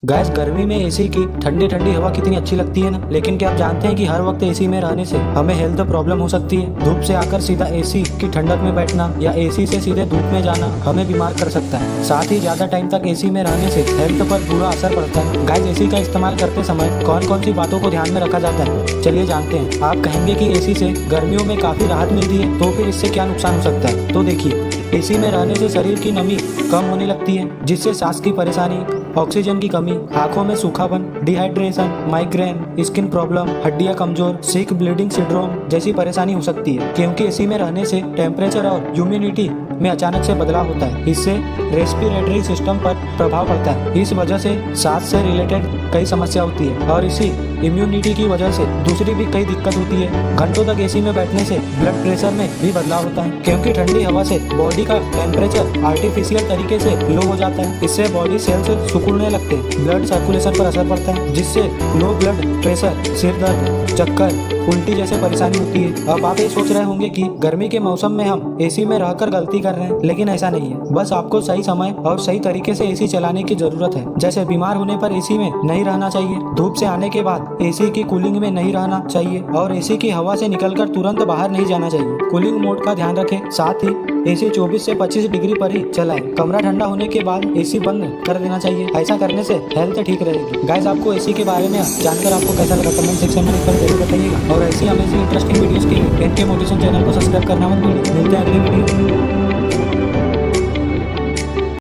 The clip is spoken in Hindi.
गैस गर्मी में एसी की ठंडी ठंडी हवा कितनी अच्छी लगती है ना। लेकिन क्या आप जानते हैं कि हर वक्त एसी में रहने से हमें हेल्थ प्रॉब्लम हो सकती है। धूप से आकर सीधा एसी की ठंडक में बैठना या एसी से सीधे धूप में जाना हमें बीमार कर सकता है। साथ ही ज्यादा टाइम तक एसी में रहने से हेल्थ पर बुरा असर पड़ता है। गैस एसी का इस्तेमाल करते समय कौन कौन सी बातों को ध्यान में रखा जाता है, चलिए जानते हैं। आप कहेंगे कि एसी से गर्मियों में काफी राहत मिलती है, तो फिर इससे क्या नुकसान हो सकता है। तो देखिए, एसी में रहने से शरीर की नमी कम होने लगती है, जिससे सांस की परेशानी, ऑक्सीजन की कमी, आंखों में सूखापन, डिहाइड्रेशन, माइग्रेन, स्किन प्रॉब्लम, हड्डियां कमजोर, सिक ब्लीडिंग सिंड्रोम जैसी परेशानी हो सकती है। क्योंकि एसी में रहने से टेम्परेचर और ह्यूमिडिटी में अचानक से बदलाव होता है। इससे रेस्पिरेटरी सिस्टम पर प्रभाव पड़ता है। इस वजह से सांस से रिलेटेड कई समस्या होती है और इसी इम्यूनिटी की वजह से दूसरी भी कई दिक्कत होती है। घंटों तक एसी में बैठने से ब्लड प्रेशर में भी बदलाव होता है, क्योंकि ठंडी हवा से बॉडी का टेम्परेचर आर्टिफिशियल तरीके से लो हो जाता है। इससे बॉडी सेल्स सिकुड़ने लगते हैं, ब्लड सर्कुलेशन पर असर पड़ता है, जिससे लो ब्लड प्रेशर, सिर दर्द, चक्कर, उल्टी जैसे परेशानी होती है। अब आप ये सोच रहे होंगे कि गर्मी के मौसम में हम एसी में रहकर गलती कर रहे हैं, लेकिन ऐसा नहीं है। बस आपको सही समय और सही तरीके से एसी चलाने की जरूरत है। जैसे बीमार होने पर एसी में नहीं रहना चाहिए, धूप से आने के बाद एसी की कूलिंग में नहीं रहना चाहिए और एसी की हवा से निकलकर तुरंत बाहर नहीं जाना चाहिए। कूलिंग मोड का ध्यान रखें, साथ ही एसी 24 से 25 डिग्री पर ही चलाएं। कमरा ठंडा होने के बाद एसी बंद कर देना चाहिए। ऐसा करने से हेल्थ ठीक रहेगी। गाइस, आपको एसी के बारे में जानकर आपको कैसा लगा, कमेंट सेक्शन में लिखकर जरूर बताइएगा। और ऐसी अमेजिंग इंटरेस्टिंग वीडियोस के लिए एनके मोटिवेशन चैनल को सब्सक्राइब करना मत भूलिए। मिलते हैं अगली वीडियो।